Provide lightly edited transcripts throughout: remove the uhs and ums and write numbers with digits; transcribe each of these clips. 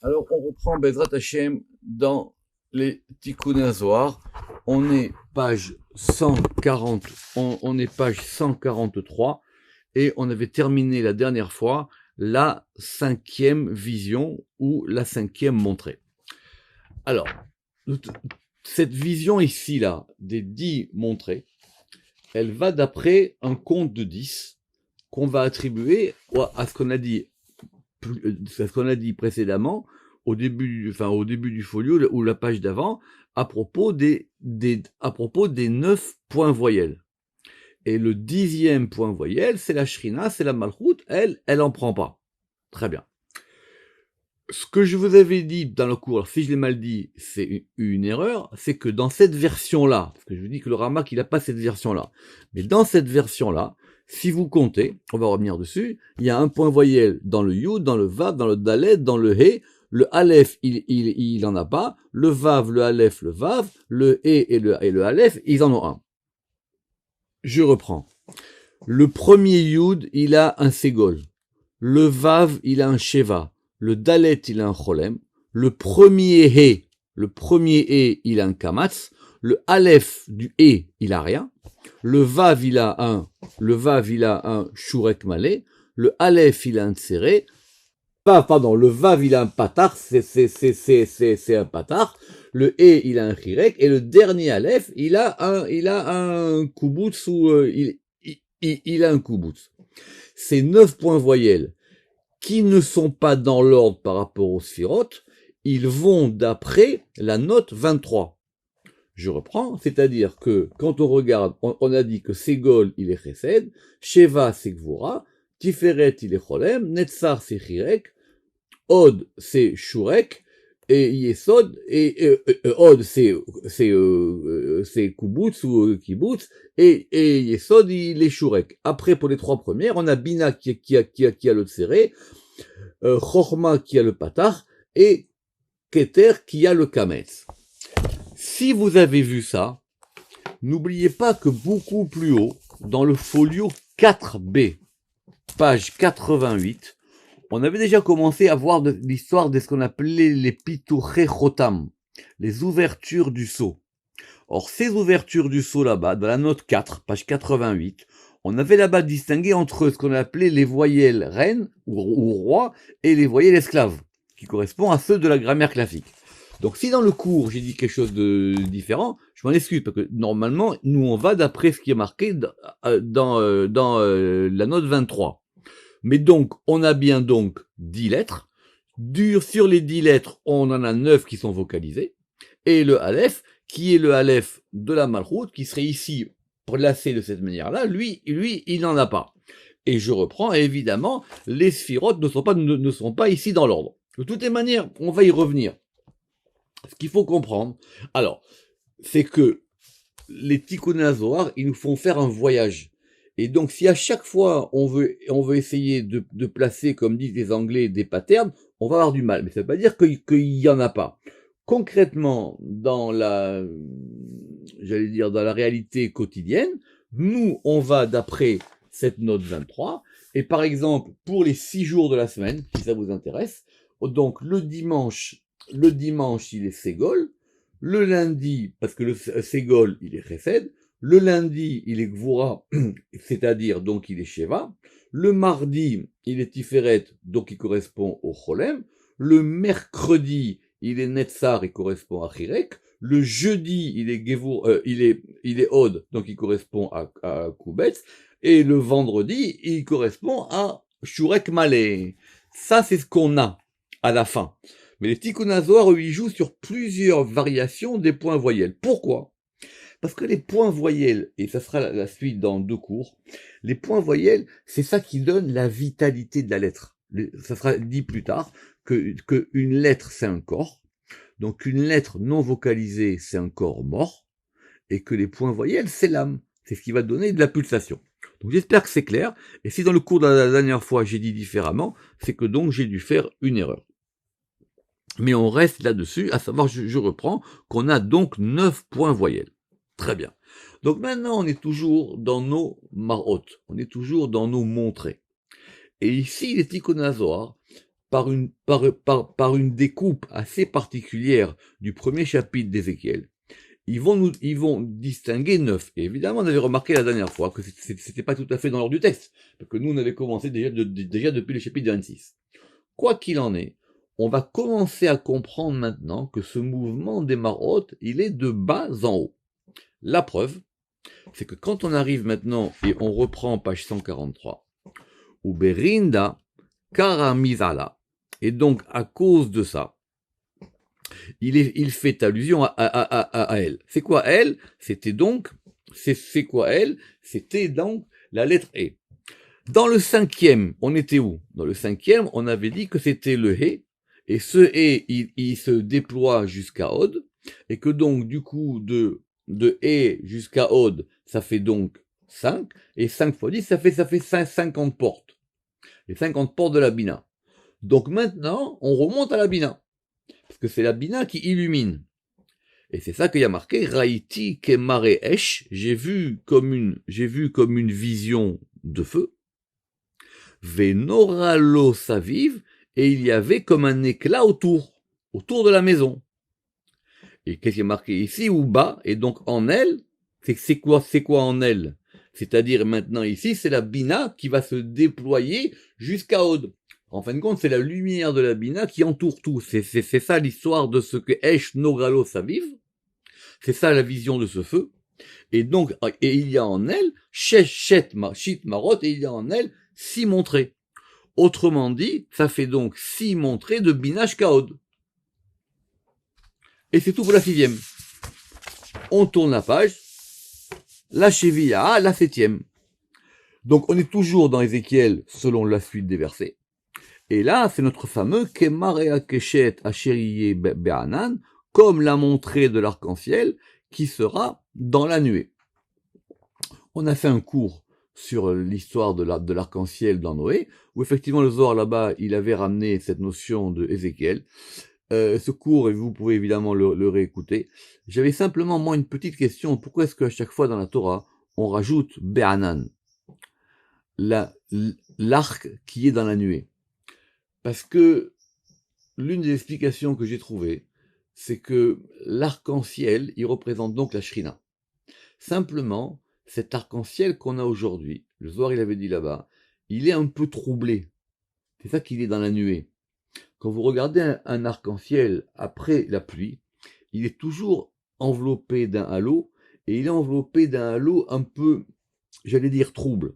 Alors, on reprend Bezrat Hashem dans les Tikkuné Zohar. On est page 140, on est page 143 et on avait terminé la dernière fois la cinquième vision ou la cinquième montrée. Alors, cette vision ici, là, des 10 montrées, elle va d'après un compte de 10 qu'on va attribuer à ce qu'on a dit précédemment au début du folio ou la page d'avant à propos des 9 points voyelles. Et le 10e point voyelle, c'est la Shrina, c'est la Malchut, elle en prend pas. Très bien. Ce que je vous avais dit dans le cours, alors si je l'ai mal dit, c'est une erreur, c'est que dans cette version-là, parce que je vous dis que le Ramak, il n'a pas cette version-là, mais dans cette version-là, si vous comptez, on va revenir dessus, il y a un point voyelle dans le Yud, dans le Vav, dans le Dalet, dans le He, le Aleph, il en a pas, le Vav, le Aleph, le Vav, le He et le Aleph, ils en ont un. Je reprends. Le premier Yud, il a un Ségol. Le Vav, il a un Sheva. Le Dalet, il a un Cholem. Le premier He, il a un Kamatz. Le Aleph du He, il a rien. Le Vav, il a un Shurek Malé. Le Aleph, il a un Tséré. Le Vav, il a un Patar. C'est un Patar. Le E, il a un Chirek. Et le dernier Aleph, il a un Kubutz ou, il a un Kubutz. Ces 9 points voyelles qui ne sont pas dans l'ordre par rapport aux sphirotes, ils vont d'après la note 23. Je reprends, c'est-à-dire que quand on regarde, on a dit que Ségol, il est Chesed, Sheva, c'est Gvura, Tiferet, il est Cholem, Netzar, c'est Chirek, Od, c'est Shurek, et Yesod, et Od, c'est Kubutz ou Kibbutz, et Yesod, il est Shurek. Après, pour les 3 premières, on a Bina qui a le Tséré, Chorma qui a le Patach, et Keter qui a le Kametz. Si vous avez vu ça, n'oubliez pas que beaucoup plus haut, dans le folio 4B, page 88, on avait déjà commencé à voir l'histoire de ce qu'on appelait les Pituché Chotam, les ouvertures du sceau. Or, ces ouvertures du sceau là-bas, dans la note 4, page 88, on avait là-bas distingué entre ce qu'on appelait les voyelles reines ou rois et les voyelles esclaves, qui correspondent à ceux de la grammaire classique. Donc, si dans le cours j'ai dit quelque chose de différent, je m'en excuse, parce que normalement, nous on va d'après ce qui est marqué dans la note 23. Mais donc, on a bien donc 10 lettres. Sur les 10 lettres, on en a 9 qui sont vocalisées. Et le Aleph, qui est le Aleph de la Malchut, qui serait ici placé de cette manière-là, lui, il n'en a pas. Et je reprends, évidemment, les sphirotes ne sont pas ici dans l'ordre. De toutes les manières, on va y revenir. Ce qu'il faut comprendre, alors, c'est que les Tikkuné Zohar, ils nous font faire un voyage. Et donc, si à chaque fois on veut essayer de placer, comme disent les Anglais, des patterns, on va avoir du mal. Mais ça ne veut pas dire qu'il y en a pas. Concrètement, dans la réalité quotidienne, nous, on va d'après cette note 23. Et par exemple, pour les 6 jours de la semaine, si ça vous intéresse, donc le dimanche, il est Ségol. Le lundi, parce que le Ségol, il est Chesed. Le lundi, il est Gvura, c'est-à-dire, donc, il est Sheva. Le mardi, il est Tiferet, donc il correspond au Cholem. Le mercredi, il est Netzar, il correspond à Chirek. Le jeudi, il est il est Od, donc il correspond à Koubetz. Et le vendredi, il correspond à Shurek Malé. Ça, c'est ce qu'on a à la fin. Mais les Tikkuné Zohar, eux, ils jouent sur plusieurs variations des points voyelles. Pourquoi ? Parce que les points voyelles, et ça sera la suite dans 2 cours, les points voyelles, c'est ça qui donne la vitalité de la lettre. Ça sera dit plus tard que une lettre, c'est un corps. Donc une lettre non vocalisée, c'est un corps mort. Et que les points voyelles, c'est l'âme. C'est ce qui va donner de la pulsation. Donc j'espère que c'est clair. Et si dans le cours de la dernière fois, j'ai dit différemment, c'est que donc j'ai dû faire une erreur. Mais on reste là-dessus, à savoir, je reprends, qu'on a donc 9 points voyelles. Très bien. Donc maintenant, on est toujours dans nos marot, on est toujours dans nos montrées. Et ici, les Tikkuné Zohar, par une découpe assez particulière du premier chapitre d'Ézéchiel, ils vont distinguer 9. Et évidemment, on avait remarqué la dernière fois que c'était pas tout à fait dans l'ordre du texte, parce que nous, on avait commencé déjà depuis le chapitre 26. Quoi qu'il en est, on va commencer à comprendre maintenant que ce mouvement des marottes, il est de bas en haut. La preuve, c'est que quand on arrive maintenant et on reprend page 143, ou Berinda Karamizala, et donc à cause de ça, il fait allusion à elle. C'est quoi elle? C'est quoi elle? C'était donc la lettre E. Dans le 5e, on était où? Dans le 5e, on avait dit que c'était le He, et ce He, il se déploie jusqu'à Od, et que donc, du coup, de He jusqu'à Od, ça fait donc 5, et 5 fois 10, ça fait 50 portes. Les 50 portes de la Bina. Donc maintenant, on remonte à la Bina. Parce que c'est la Bina qui illumine. Et c'est ça qu'il y a marqué, Raïti Kemare Esh, j'ai vu comme une vision de feu. Venoralo Saviv, et il y avait comme un éclat autour de la maison. Et qu'est-ce qui est marqué ici? Ou bas, et donc en elle, c'est quoi en elle? C'est-à-dire maintenant ici, c'est la Bina qui va se déployer jusqu'à Od. En fin de compte, c'est la lumière de la Bina qui entoure tout. C'est ça l'histoire de ce que Esh Noralo Saviv. C'est ça la vision de ce feu. Et donc, et il y a en elle, Shit Marot, et il y a en elle 6 montrées. Autrement dit, ça fait donc 6 montrées de Binash Kaod. Et c'est tout pour la 6e. On tourne la page. La Chevilla, la 7e. Donc on est toujours dans Ézéchiel selon la suite des versets. Et là, c'est notre fameux Kemarea Keshet Asheriye Be'anan, comme la montrée de l'arc-en-ciel, qui sera dans la nuée. On a fait un cours sur l'histoire de l'arc-en-ciel dans Noé, où effectivement le Zohar là-bas, il avait ramené cette notion de Ézéchiel. Ce cours, et vous pouvez évidemment le réécouter. J'avais simplement, moi, une petite question. Pourquoi est-ce qu'à chaque fois dans la Torah, on rajoute Be'anan, l'arc qui est dans la nuée? Parce que l'une des explications que j'ai trouvées, c'est que l'arc-en-ciel, il représente donc la Shrina. Simplement, cet arc-en-ciel qu'on a aujourd'hui, le Zohar il avait dit là-bas, il est un peu troublé. C'est ça qu'il est dans la nuée. Quand vous regardez un arc-en-ciel après la pluie, il est toujours enveloppé d'un halo, et il est enveloppé d'un halo un peu, j'allais dire, trouble.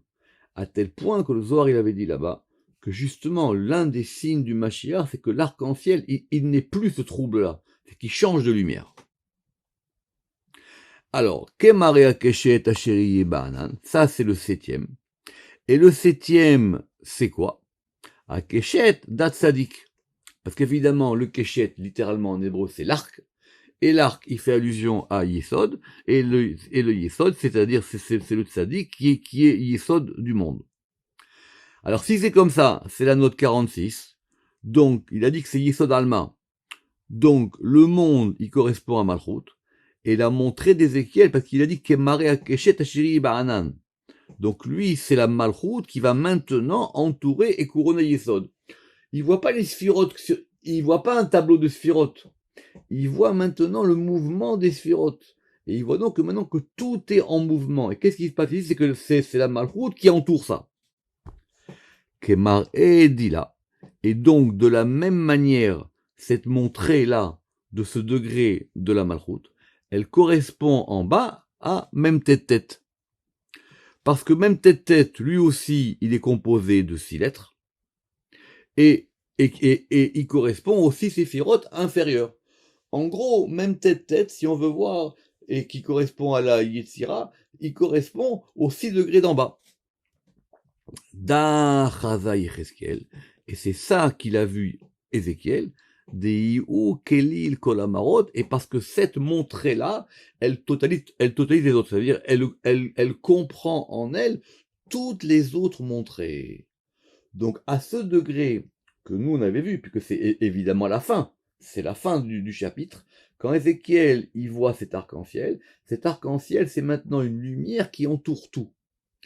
À tel point que le Zohar il avait dit là-bas, que justement, l'un des signes du Mashiach, c'est que l'arc-en-ciel, il n'est plus ce trouble-là, c'est qu'il change de lumière. Alors, Kemarea Keshet Asheriye Ba'anan, ça c'est le 7e. Et le 7e, c'est quoi? À Keshet Dat Sadik. Parce qu'évidemment, le Keshet, littéralement en hébreu, c'est l'arc. Et l'arc, il fait allusion à Yesod. Et le Yesod, c'est-à-dire, c'est le Tzadik qui est Yesod du monde. Alors, si c'est comme ça, c'est la note 46. Donc, il a dit que c'est Yesod Alma. Donc, le monde, il correspond à Malchut. Et la montrée d'Ézéchiel, parce qu'il a dit Kemarea Keshet Ashiri Ba'anan. Donc, lui, c'est la Malchut qui va maintenant entourer et couronner Yesod. Il voit pas les sphirotes, il voit pas un tableau de sphirotes. Il voit maintenant le mouvement des sphirotes. Et il voit donc que maintenant que tout est en mouvement. Et qu'est-ce qui se passe ici? C'est que c'est la Malchut qui entoure ça. Kemar Edila. Et donc, de la même manière, cette montrée-là, de ce degré de la Malchut, elle correspond en bas à même tête-tête. Parce que même tête-tête, lui aussi, il est composé de 6 lettres. Et il correspond aux 6 séphirotes inférieures. En gros, même tête-tête, si on veut voir, et qui correspond à la Yetzira, il correspond aux 6 degrés d'en bas. Da Chaza Yecheskel, et c'est ça qu'il a vu Ézéchiel, Deiu Kelil Kolamarot, et parce que cette montrée-là, elle totalise les autres, c'est-à-dire elle comprend en elle toutes les autres montrées. Donc à ce degré que nous on avait vu, puisque c'est évidemment la fin, c'est la fin du chapitre, quand Ézéchiel il voit cet arc-en-ciel, c'est maintenant une lumière qui entoure tout.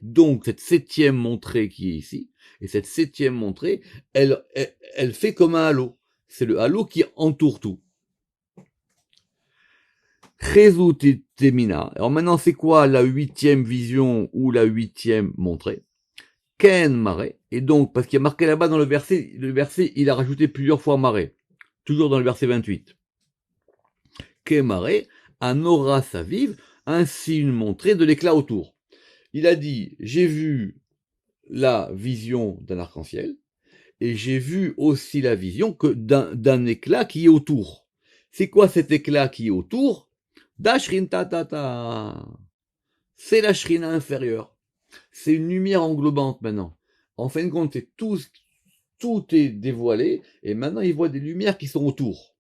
Donc, cette septième montrée qui est ici, et cette septième montrée, elle fait comme un halo. C'est le halo qui entoure tout. Temina. Alors maintenant, c'est quoi la huitième vision ou la huitième montrée? Ken Mare. Et donc, parce qu'il y a marqué là-bas dans le verset, il a rajouté plusieurs fois Mare. Toujours dans le verset 28. Ken Mare, un aura s'avive, ainsi une montrée de l'éclat autour. Il a dit, j'ai vu la vision d'un arc-en-ciel, et j'ai vu aussi la vision d'un éclat qui est autour. C'est quoi cet éclat qui est autour? Dashrin tatata. C'est la shrina inférieure. C'est une lumière englobante maintenant. En fin de compte, tout est dévoilé, et maintenant il voit des lumières qui sont autour.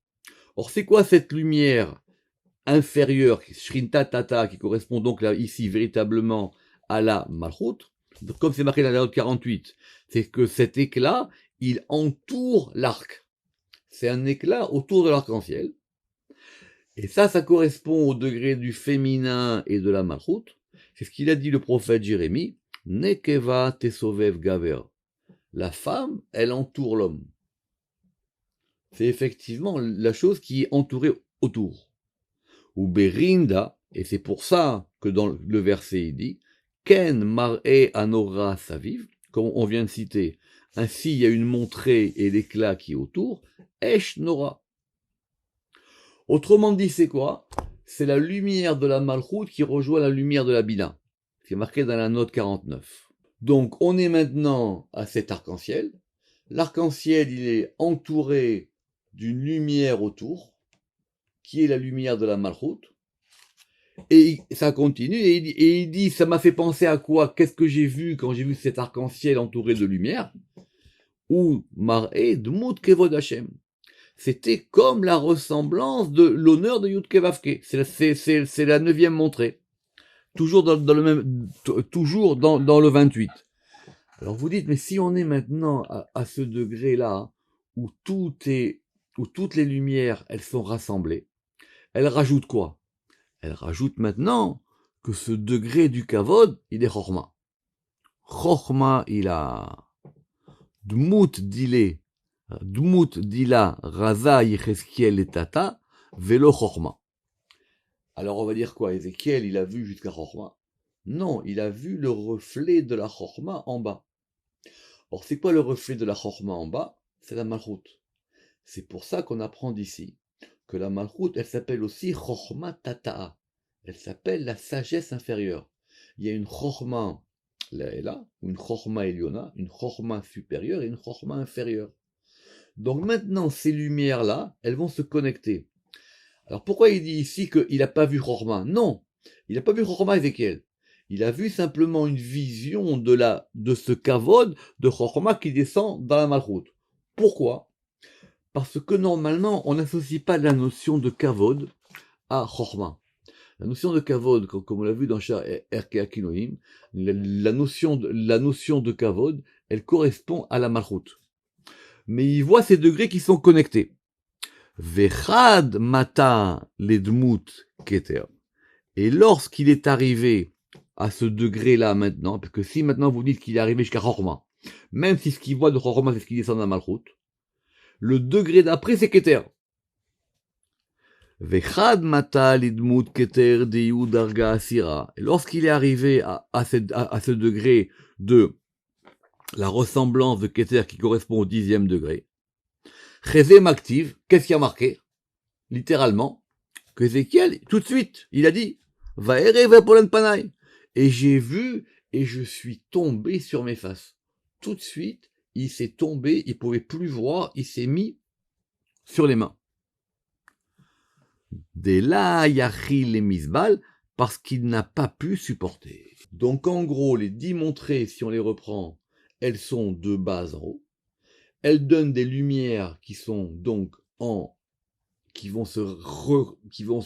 Or, c'est quoi cette lumière inférieure, Shrinta Tata, qui correspond donc là, ici véritablement à la Malchut? Comme c'est marqué dans la note 48, c'est que cet éclat, il entoure l'arc. C'est un éclat autour de l'arc-en-ciel. Et ça correspond au degré du féminin et de la Malchut. C'est ce qu'il a dit le prophète Jérémie. Nekeva tesovev gaver. La femme, elle entoure l'homme. C'est effectivement la chose qui est entourée autour. Ou berinda, et c'est pour ça que dans le verset il dit Ken mar'e anora saviv, comme on vient de citer, ainsi il y a une montrée et l'éclat qui est autour, esh nora. Autrement dit, c'est quoi? C'est la lumière de la Malchut qui rejoint la lumière de la Bina. C'est marqué dans la note 49. Donc, on est maintenant à cet arc-en-ciel. L'arc-en-ciel, il est entouré d'une lumière autour, qui est la lumière de la Malchut. Et ça continue, et il dit, ça m'a fait penser à quoi? Qu'est-ce que j'ai vu quand j'ai vu cet arc-en-ciel entouré de lumière? Ou mar'e dmut kevod Hashem. C'était comme la ressemblance de l'honneur de Yud Kevavke. C'est la neuvième montrée. Toujours dans le même, toujours dans le 28. Alors vous dites, mais si on est maintenant à ce degré-là, où toutes les lumières, elles sont rassemblées, elles rajoutent quoi? Elles rajoutent maintenant que ce degré du kavod, il est chorma. Chorma, il a dmut dila raza Yecheskiel et tata velo chorma. Alors on va dire quoi? Ézéchiel, il a vu jusqu'à chorma? Non, il a vu le reflet de la chorma en bas. Or, c'est quoi le reflet de la chorma en bas? C'est la malchut. C'est pour ça qu'on apprend d'ici que la malchut, elle s'appelle aussi chorma tata'a. Elle s'appelle la sagesse inférieure. Il y a une chorma là, ou une chorma eliona, une chorma supérieure et une chorma inférieure. Donc maintenant, ces lumières-là, elles vont se connecter. Alors pourquoi il dit ici qu'il n'a pas vu chorma? Non, il n'a pas vu chorma Ézéchiel. Il a vu simplement une vision de ce kavod de chorma qui descend dans la malchut. Pourquoi? Parce que normalement, on n'associe pas la notion de kavod à chorma. La notion de kavod, comme on l'a vu dans Erkei Akinoim, la notion de kavod, elle correspond à la malchut. Mais il voit ces degrés qui sont connectés. Vechad mata ledmut keter. Et lorsqu'il est arrivé à ce degré-là maintenant, parce que si maintenant vous dites qu'il est arrivé jusqu'à Chorma, même si ce qu'il voit de Chorma, c'est ce qui descend dans Malchut, le degré d'après, c'est Keter. Vechad mata lidmut keter deyu darga asira. Et lorsqu'il est arrivé à ce degré de la ressemblance de Keter qui correspond au 10e degré, Chezem active, qu'est-ce qui a marqué? Littéralement, que Ézéchiel, tout de suite, il a dit, va polen panai. Et j'ai vu, et je suis tombé sur mes faces. Tout de suite, il s'est tombé, il pouvait plus voir, il s'est mis sur les mains. Dès là, Yachil les misbal, parce qu'il n'a pas pu supporter. Donc en gros, les 10 montrées, si on les reprend, elles sont de bas en haut. Elles donnent des lumières qui sont donc qui vont se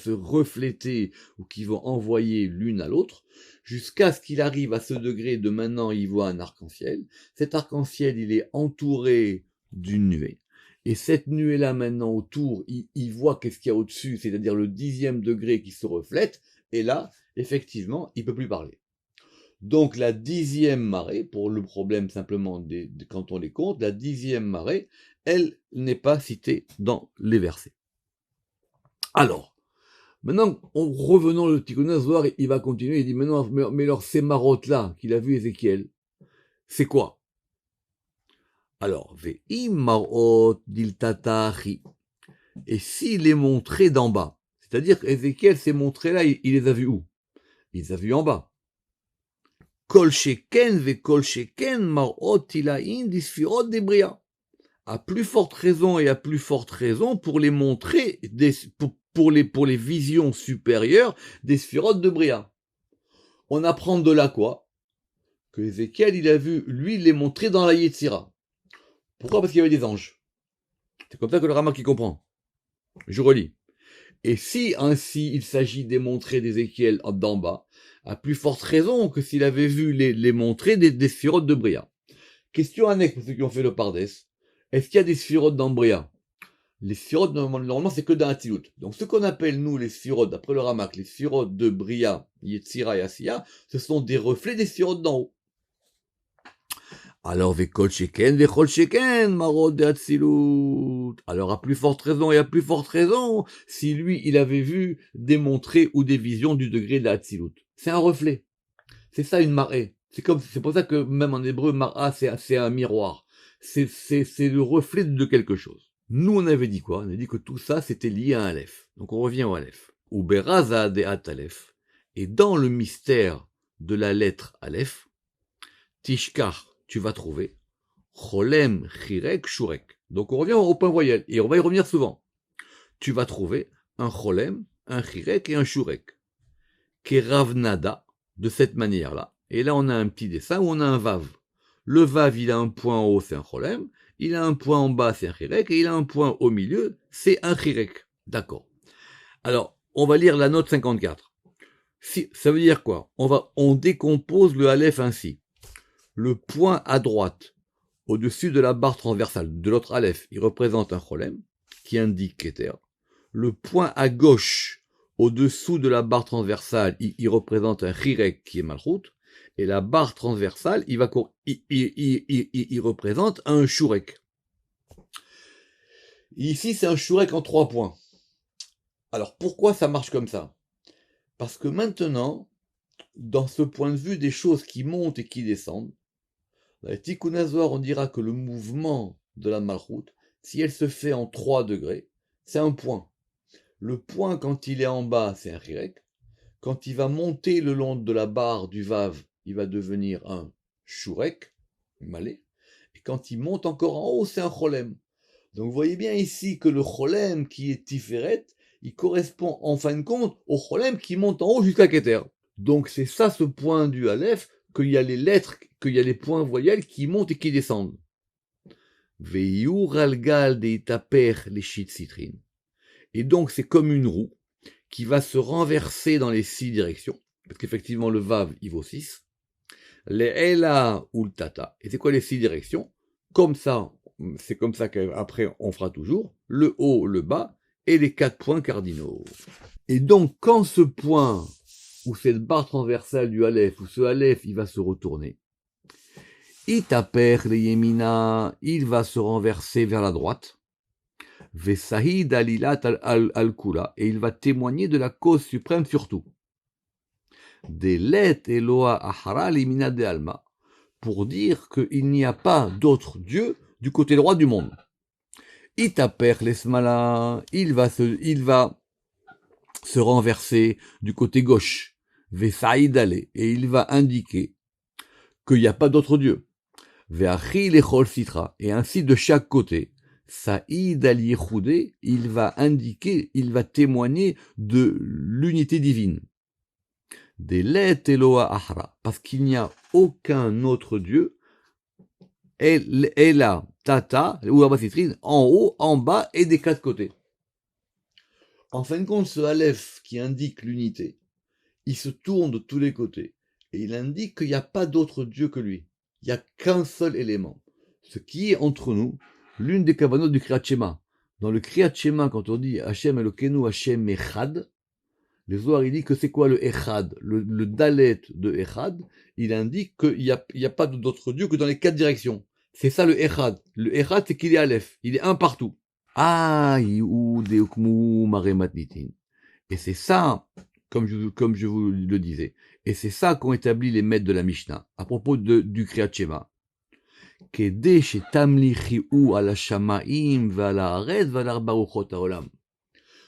refléter ou qui vont envoyer l'une à l'autre, jusqu'à ce qu'il arrive à ce degré de maintenant il voit un arc-en-ciel. Cet arc-en-ciel, il est entouré d'une nuée. Et cette nuée-là, maintenant, autour, il voit qu'est-ce qu'il y a au-dessus, c'est-à-dire le 10e degré qui se reflète, et là, effectivement, il peut plus parler. Donc la 10e marée, pour le problème simplement quand on les compte, la 10e marée, elle n'est pas citée dans les versets. Alors, maintenant, revenons le Tikkun Zohar, il va continuer, il dit maintenant, mais alors ces marottes-là qu'il a vu Ézéchiel, c'est quoi? Alors, ve'im marot diltatachi. Et s'il les montrait d'en bas, c'est-à-dire qu'Ézéchiel s'est montré là, il les a vus où? Il les a vus en bas. Kol sheken ve'kol sheken marot tilaïn disfirot debria. À plus forte raison et à plus forte raison pour les montrer, pour les visions supérieures des sphirotes de Bria. On apprend de là quoi? Que Ézéchiel, il a vu, lui, les montrer dans la Yetzira. Pourquoi? Parce qu'il y avait des anges. C'est comme ça que le Ramak qui comprend. Je relis. Et si ainsi il s'agit des montrées d'Ézéchiel d'en bas, à plus forte raison que s'il avait vu les montrées des sphirotes de Bria. Question annexe pour ceux qui ont fait le Pardes. Est-ce qu'il y a des sphirotes dans Bria? Les sphirotes, normalement, c'est que dans Hatzilut. Donc, ce qu'on appelle, nous, les sphirotes, d'après le Ramak, les sphirotes de Bria, Yetzira et Asiya, ce sont des reflets des sphirotes d'en haut. Alors, vechol sheken, marot de Hatzilut. Alors, à plus forte raison et à plus forte raison, si lui, il avait vu des montrées ou des visions du degré de la Hatzilut. C'est un reflet. C'est ça, une marée. C'est pour ça que, même en hébreu, mar'a, c'est un miroir. C'est le reflet de quelque chose. Nous, on avait dit quoi? On avait dit que tout ça, c'était lié à un Aleph. Donc, on revient au Aleph. Ou beraza de at Aleph. Et dans le mystère de la lettre Aleph, Tishkar, tu vas trouver Cholem, Chirek, Shurek. Donc, on revient au point voyelle. Et on va y revenir souvent. Tu vas trouver un Cholem, un Chirek et un Shurek. Keravnada, de cette manière-là. Et là, on a un petit dessin où on a un Vav. Le Vav, il a un point en haut, c'est un Cholem. Il a un point en bas, c'est un Chirek. Et il a un point au milieu, c'est un Chirek. D'accord. Alors, on va lire la note 54. Ça veut dire quoi? On décompose le Aleph ainsi. Le point à droite, au-dessus de la barre transversale de l'autre Aleph, il représente un Cholem, qui indique Keter. Le point à gauche, au-dessous de la barre transversale, il représente un Chirek qui est Malchut. Et la barre transversale, il représente un Shurek. Ici, c'est un Shurek en 3 points. Alors, pourquoi ça marche comme ça? Parce que maintenant, dans ce point de vue des choses qui montent et qui descendent, dans les Tikkun Zohar, on dira que le mouvement de la Malchut, si elle se fait en 3 degrés, c'est un point. Le point, quand il est en bas, c'est un Chirek. Quand il va monter le long de la barre du Vav, il va devenir un Shurek, malé. Et quand il monte encore en haut, c'est un Cholem. Donc vous voyez bien ici que le Cholem qui est Tiferet, il correspond en fin de compte au Cholem qui monte en haut jusqu'à Keter. Donc c'est ça ce point du Aleph, qu'il y a les lettres, qu'il y a les points voyelles qui montent et qui descendent. Veyur algal de itaper les citrin. Et donc c'est comme une roue qui va se renverser dans les 6 directions, parce qu'effectivement le Vav, il vaut 6. Les Ela ou le Tata. Et c'est quoi les 6 directions? Comme ça, c'est comme ça qu'après on fera toujours le haut, le bas et les 4 points cardinaux. Et donc quand ce point ou cette barre transversale du Aleph, ou ce Aleph, il va se retourner, Itaper le Yemina, il va se renverser vers la droite. Vesahid alilat al-kula, et il va témoigner de la cause suprême surtout. Delet Eloa ahara limina de alma, pour dire qu'il n'y a pas d'autre Dieu du côté droit du monde. Itaper lesmala, il va se renverser du côté gauche. Vesahid ale, et il va indiquer qu'il n'y a pas d'autre Dieu. Veachi lechol sitra, et ainsi de chaque côté. Saïd al-Yehoudé, il va indiquer, il va témoigner de l'unité divine. Delet Eloa Ahra, parce qu'il n'y a aucun autre Dieu, Ela, Tata, ou Abasitrine, en haut, en bas et des 4 côtés. En fin de compte, ce Aleph qui indique l'unité, il se tourne de tous les côtés et il indique qu'il n'y a pas d'autre Dieu que lui. Il n'y a qu'un seul élément. Ce qui est entre nous, l'une des kavanot du Kriyat Shema. Dans le Kriyat Shema, quand on dit Hashem Elokeinu, Hashem Echad, Les Zohar, il dit que c'est quoi le Echad? Le Dalet de Echad, il indique qu'il y a pas d'autre Dieu que dans les 4 directions. C'est ça le Echad. Le Echad, c'est qu'il est Aleph. Il est un partout. Ah, Yehud Eukmu Marematnitin. Et c'est ça, comme je vous le disais, et c'est ça qu'ont établi les maîtres de la Mishnah, à propos du Kriyat Shema. Kede shetamlichiu ala shamaim ve'ala haaretz ve'ala arba ruchot haolam.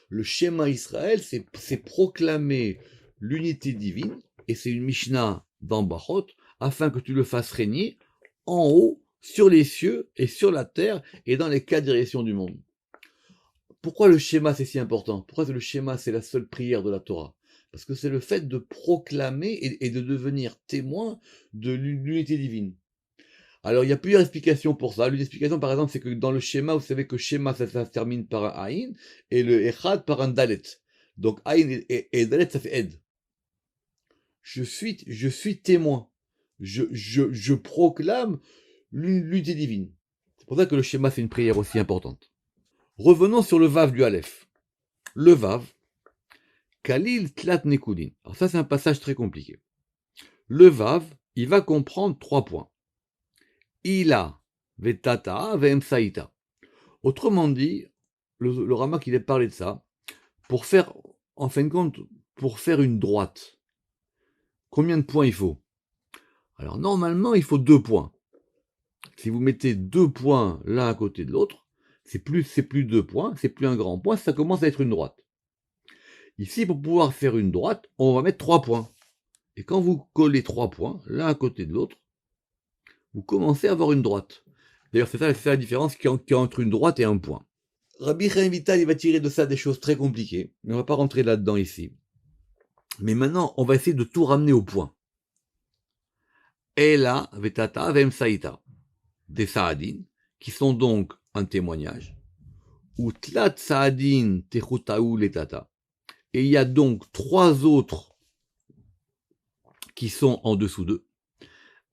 Le schéma Israël, c'est proclamer l'unité divine, et c'est une Mishnah dans Bachot, afin que tu le fasses régner en haut, sur les cieux et sur la terre, et dans les 4 directions du monde. Pourquoi le schéma c'est si important? Pourquoi le schéma c'est la seule prière de la Torah? Parce que c'est le fait de proclamer et de devenir témoin de l'unité divine. Alors, il y a plusieurs explications pour ça. L'une explication, par exemple, c'est que dans le schéma, vous savez que schéma, ça se termine par un Aïn, et le Echad par un Dalet. Donc, Aïn et Dalet, ça fait Ed. Je suis témoin. Je proclame l'unité divine. C'est pour ça que le schéma, c'est une prière aussi importante. Revenons sur le Vav du Aleph. Le Vav, Kalil Tlat Nekudin. Alors ça, c'est un passage très compliqué. Le Vav, il va comprendre 3 points. Ila, Vetata, Vemsaïta. Autrement dit, le Ramak, il a parlé de ça, pour faire, en fin de compte, pour faire une droite. Combien de points il faut? Alors, normalement, il faut 2 points. Si vous mettez 2 points l'un à côté de l'autre, c'est plus 2 points, c'est plus un grand point, ça commence à être une droite. Ici, pour pouvoir faire une droite, on va mettre 3 points. Et quand vous collez 3 points, l'un à côté de l'autre, vous commencez à avoir une droite. D'ailleurs, c'est la différence qu'il y a entre une droite et un point. Rabbi Chaim Vital, il va tirer de ça des choses très compliquées, mais on ne va pas rentrer là-dedans ici. Mais maintenant, on va essayer de tout ramener au point. Ela, Vetata, Vemsaïta. Des Saadin, qui sont donc un témoignage. Ou Tlat Saadin, Techutaou, Letata. Et il y a donc 3 autres qui sont en dessous d'eux.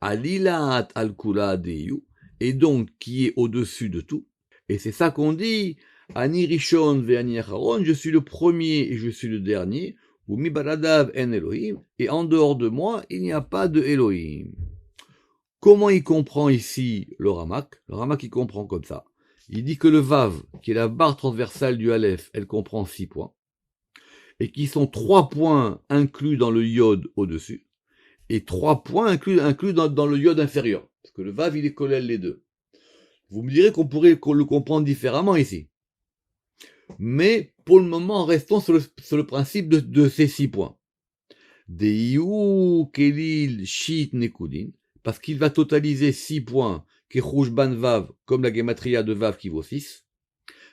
Alilat al-Kula Deyu, et donc qui est au-dessus de tout. Et c'est ça qu'on dit, Ani Rishon ve'ani Acharon, je suis le premier et je suis le dernier, ou Mi Baladav en Elohim, et en dehors de moi, il n'y a pas de Elohim. Comment il comprend ici le Ramak? Le Ramak, il comprend comme ça. Il dit que le Vav, qui est la barre transversale du Aleph, elle comprend 6 points, et qui sont 3 points inclus dans le Yod au-dessus, et 3 points inclus dans le Yod inférieur, parce que le Vav, il est collé les deux. Vous me direz qu'on pourrait le comprendre différemment ici. Mais, pour le moment, restons sur le principe de ces 6 points. Deiu, Kelil, Shit, Nekudin, parce qu'il va totaliser 6 points, Kechush Ban Vav, comme la gematria de Vav qui vaut 6.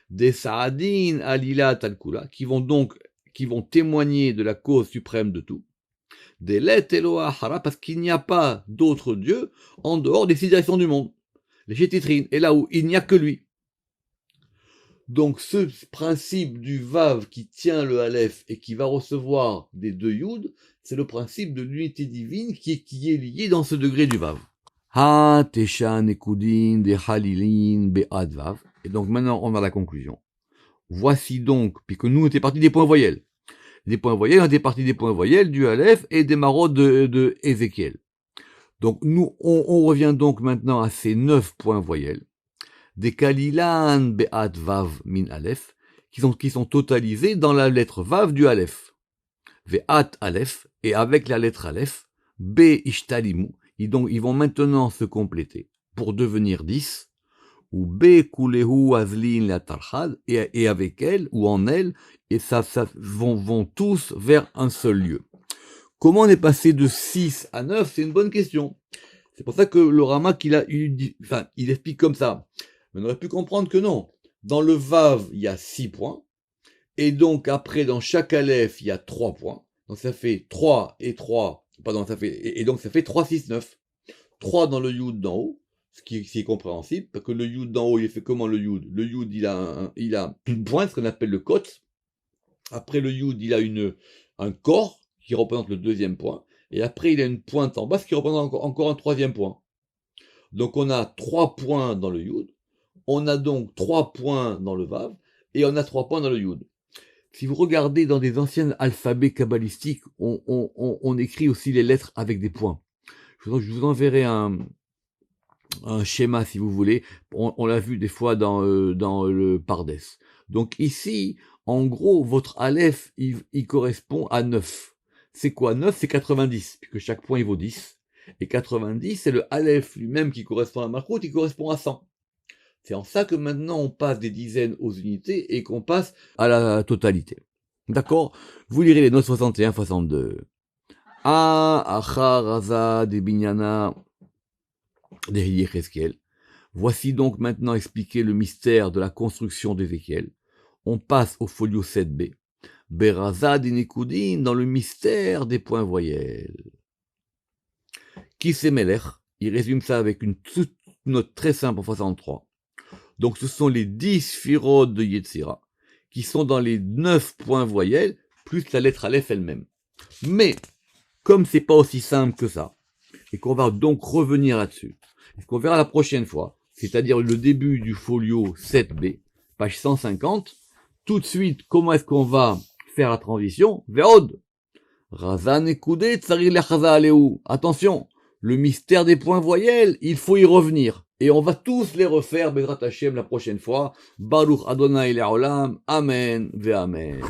Des Saadin, Alilat, Alkula, qui vont témoigner de la cause suprême de tout. Des Let Eloah Hara, parce qu'il n'y a pas d'autre Dieu en dehors des 6 directions du monde. Les Chétitrines, et là où il n'y a que lui. Donc ce principe du Vav qui tient le Aleph et qui va recevoir des 2 Yud, c'est le principe de l'unité divine qui est lié dans ce degré du Vav. Ha Tesha Nekudin de Halilin Be'ad Vav. Et donc maintenant on a la conclusion. Voici donc, puisque nous on était partis des points voyelles. Des points voyelles, on était partis des points voyelles du Aleph et des marottes de Ézéchiel. Donc nous, on revient donc maintenant à ces 9 points voyelles. Des Kalilan Be'at Vav Min Aleph, qui sont totalisés dans la lettre Vav du Aleph. Ve'at Aleph, et avec la lettre Aleph, Be Ishtalimu, donc ils vont maintenant se compléter pour devenir 10, ou Be Kulehu Azlin la Tarchad, et avec elle, ou en elle, et ça vont tous vers un seul lieu. Comment on est passé de 6 à 9? C'est une bonne question. C'est pour ça que le Ramak, il explique comme ça. Mais on aurait pu comprendre que non. Dans le Vav, il y a 6 points. Et donc, après, dans chaque Aleph, il y a 3 points. Donc, ça fait 3 et 3. Pardon, et donc, ça fait 3, 6, 9. 3 dans le Yud d'en haut, ce qui est compréhensible, parce que le Yud d'en haut, il est fait comment le Yud? Le Yud, il a une pointe, ce qu'on appelle le Kot. Après le Yud, il a un corps, qui représente le 2e point. Et après, il a une pointe en bas, ce qui représente encore un 3e point. Donc, on a 3 points dans le Yud. On a donc 3 points dans le Vav, et on a 3 points dans le Yud. Si vous regardez dans des anciens alphabets kabbalistiques, on écrit aussi les lettres avec des points. Je vous enverrai un schéma si vous voulez. On l'a vu des fois dans le Pardes. Donc ici, en gros, votre Aleph, il correspond à 9. C'est quoi 9? C'est 90, puisque chaque point il vaut 10. Et 90, c'est le Aleph lui-même qui correspond à Malchut, il correspond à 100. C'est en ça que maintenant on passe des dizaines aux unités et qu'on passe à la totalité. D'accord? Vous lirez les notes 61, 62. Achar Raza de Binyana de Yecheskel. Voici donc maintenant expliqué le mystère de la construction d'Ézéchiel. On passe au folio 7b. Beraza d'Inekudin, dans le mystère des points voyelles. Qui c'est Melech? Il résume ça avec une note très simple en 63. Donc ce sont les 10 sphirotes de Yetzira, qui sont dans les 9 points voyelles, plus la lettre Aleph elle-même. Mais, comme c'est pas aussi simple que ça, et qu'on va donc revenir là-dessus, et qu'on verra la prochaine fois, c'est-à-dire le début du folio 7b, page 150, tout de suite, comment est-ce qu'on va faire la transition? Ve'od. Razan ekudé tsari lechaza aleu. Attention, le mystère des points voyelles, il faut y revenir. Et on va tous les refaire, Bezrat Hashem, la prochaine fois. Baruch Adonai Le'olam. Amen ve'amen.